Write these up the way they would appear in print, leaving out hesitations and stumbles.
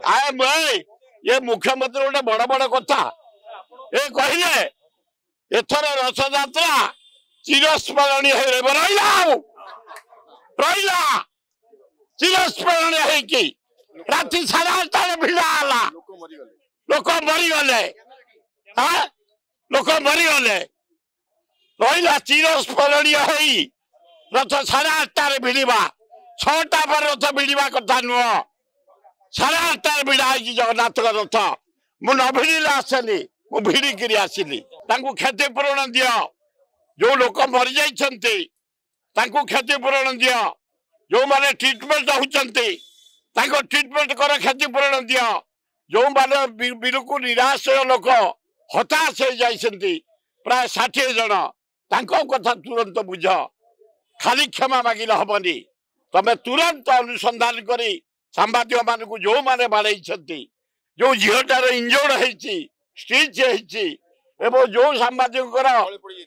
आए भाई ये मुख्यमंत्री गोटे बड़ बड़ कथा ये कहले एथर रथ यात्रा चिरस्मरणीय रहा चिरस्मरणीय राति 8:30 भिड़ा लोक मरीगले लोक मरीगले रहा चिरस्मरणीय रथ 8:30 भिड़ा 6टा पर रथ भिड़ा कथा नुह 8:30 भिड़ा जगन्नाथ रथ मु न भिड़िले आसेनी मु भिड़िकी आसिली क्षतिपूरण दियो जो लोक मरी जाइछन्ति क्षतिपूरण दियो जो माने ट्रीटमेंट होचन्ति ट्रीटमेंट कर क्षतिपूरण दियो जो माने बिल्कुल निराश लोक हताश हो जाइछन्ति प्राय 60 जन तांको कथा तुरंत बुझ खाली क्षमा मागिले हबनी तमे तुरंत अनुसंधान करी सांबादिक मानक जो माने बाड़े जो झीटार इंजोर्ड स्टिच जो सांबादिक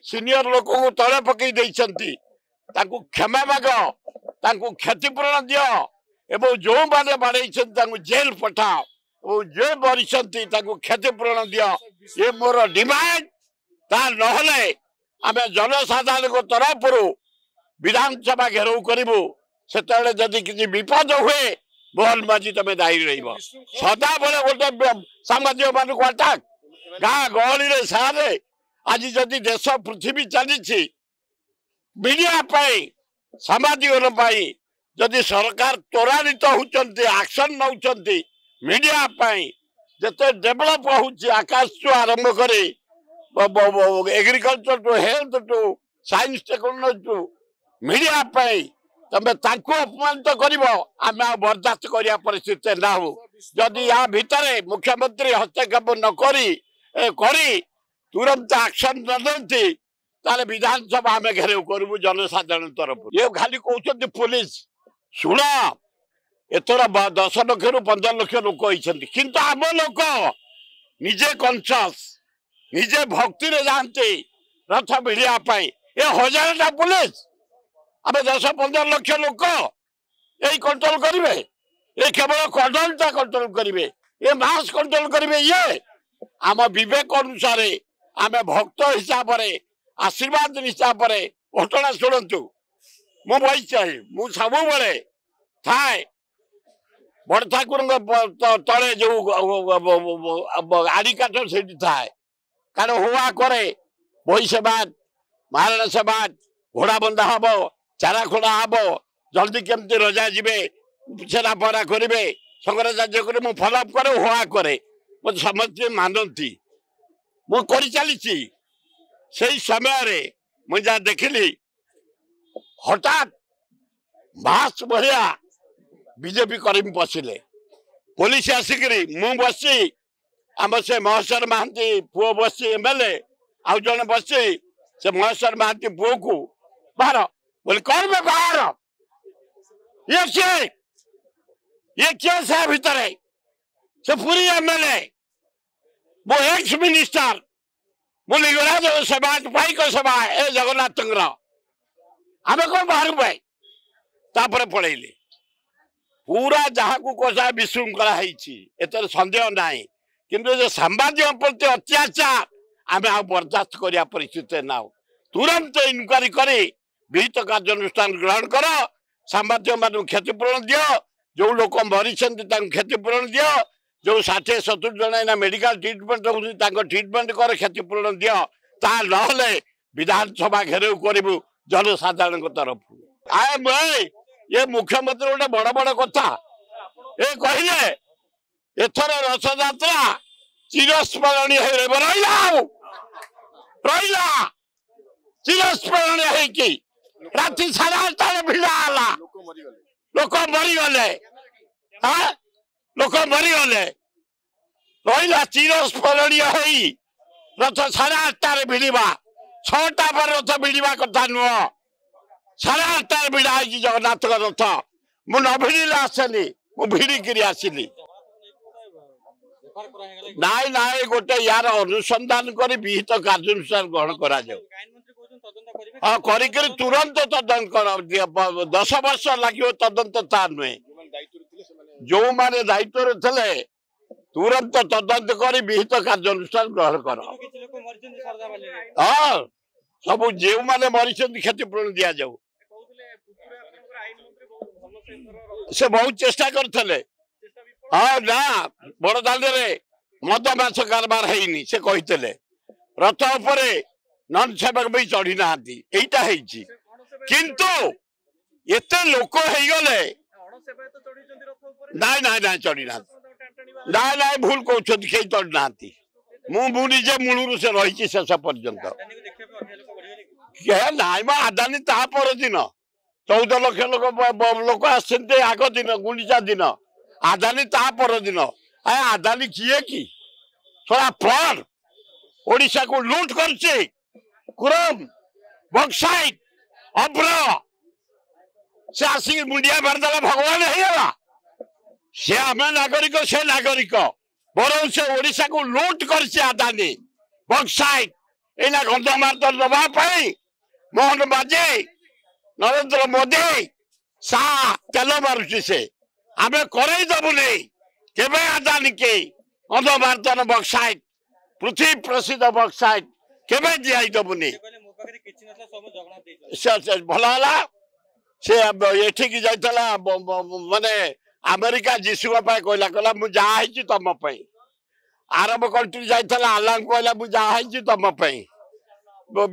सीनियर लोक को तले पकई क्षमा माग क्षतिपूरण दियो एवं जो माने बाड़े जेल पठाओ जे मरी क्षतिपूरण दियो ये मोर डिमांड ता नहले आमे जनसाधारण तरफ विधानसभा घेराव करूँ से जदि किसी विपद हुए मोहन माझी तमें दायी रही सदा बेले गोटे सांबादिक मान को अटाक गाँ गहली सारे आज जदि देश पृथ्वी चली मीडिया सांबादिक जदि सरकार त्वरान्वित होती एक्शन नौ मीडिया जिते डेभलप हो आकाश टू आरंभ कर एग्रीकल्चर टू हेल्थ टू साइंस टेक्नोलॉजी टू मीडिया तमें अपमानित कर बर्दाश्त करने परिस्थिति ना हो जदि या भितर मुख्यमंत्री हस्तक्षेप न करी तुरंत एक्शन न देती ताले विधानसभा आम घेराव करूँ जनसाधारण तरफ ये खाली कहते पुलिस शुण एथर 10 लाख रु 15 लाख लोक होती किंतु आम लोक निजे कनसियस निजे भक्ति जाती रथ भिड़ापी ये 1000टा पुलिस अब 10-15 लाख लोक यही कंट्रोल करेंगे ये केवल कर्डनटा कंट्रोल करेंगे ये मास कंट्रोल करेंगे ये आम विवेक अनुसार आम भक्त हिसाब से आशीर्वाद हिसाब से घटना शुणु मु बही सब थाए बड़ ठाकुर तले जो आड़ी काठ से थाए कारण हुआ करे बही सेवाद महाराणा सेवाद घोड़ा बंधा हम चारा खोड़ा हम जल्दी केमती रजा जीवे सेना पहरा करेंगे शंकराचार्य करे मु फॉलोअप करे हुआ करे मत समझते मानती मु कर चली से समय मुझे देखिली हठात मास भाया बीजेपी कर्मी बसिले पुलिस आसिक मु बसी आम से महेश्वर महांती पुओ बसी एमएलए आउ जन बसी से महेश्वर महांती पुओ को बाहर बोले कौन में बाहर ये क्या से भीतर है से पूरी एमएलए वो एक्स मिनिस्टर वो लिंगराज सभा पाइक सभा ए जगन्नाथ आम कौन बाहर पाए तापर पड़ेली पूरा जहाँ को कषा विशृंखला एतर सन्देह ना किंतु जो सांबादिक प्रति अत्याचार आम आ बर्दाश्त करने परिस्थिति ना तुरंत इनक्वारी कर विहित कार्यानुष्ठान ग्रहण कर सांबादिक मान क्षतिपूरण दियो जो लोक मरी क्षतिपूरण दियो जो 60-70 जन मेडिकल ट्रीटमेंट हो ट्रीटमेंट कर क्षतिपूरण दियो ता नहले विधानसभा घेराव करूँ जनसाधारण तरफ आए भाई ये मुख्यमंत्री गोटे बड़ बड़ कथा ये कहले एथर रथ यात्रा चिरस्मरणीय रहा चिरस्मरणीय राति 8:30 भिड़ा लोक मरीगले लोक मरीगले रहा चिरस्मरणीय रथ 8:30 भिड़ा 6टा पर रथ भिड़ा कथा नुह 8:30 भिड़ा जगन्नाथ रथ मु न भिड़िले आसेनी मु भिड़िकी आसिली नाई नाई गोटे यार अनुसंधान कर विहित कार्यानुष्ठान ग्रहण करा हाँ कर तुरंत तदंत 10 वर्ष लगे तदंत ता नुहे जो माने दायित्व थे तुरंत तदंत कर विहित कार्यानुष्ठान ग्रहण कर। हाँ सब जो माने मरी क्षतिपूरण दि जाऊ से बहुत चेष्टा करते। हाँ ना बड़ दाण्डे मद माछ कारबार है से कहते रथ उपर नन सेवक भी चढ़ी ना किंतु एते लोक हो गले ना ना ना चढ़ी ना ना ना भूल कहते कई चढ़ी ना मुझे मूलू से रही शेष पर्यंत ना आदानी ता पर दिन 14 लाख लोक आग दिन गुंडीचा दिन आदानी ता पर दिन आदानी किए कि थोड़ा फ्रॉड ओडिशा को लूट करছে क्रोम बक्साइट अभ्र से आसिक मुंडिया मारदेला भगवान होगा से आम नागरिक से नागरिक बर से ओडिशा को लूट करছে आदानी बक्साइट एना गंधमार्दन नवाई मोहन बाजे नरेंद्र मोदी सा तेल मारुची से आम करई दबुनी केबे आदानी के गंधमार्दन बक्साइट पृथ्वी प्रसिद्ध बक्साइट केबे दिया दबुनी भल से एठिकी जाइला माने अमेरिका जीशुआ कहला कहला मु जहाँ तुम आरब कंट्री जाइला आल्लाह कहला मु जहाँ तुम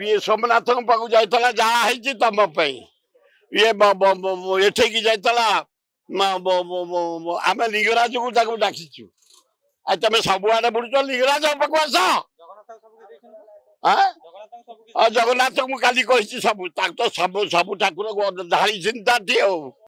ये सोमनाथ पाक जाइला जहाँ तुम ये एठिकी जाइला आम लिंगराज को डाकिचु तुम सबुआडे बुड़च लिंगराज पाक आस जगन्नाथ को काली कही सब सब ठाकुर ढाई चिंता थी।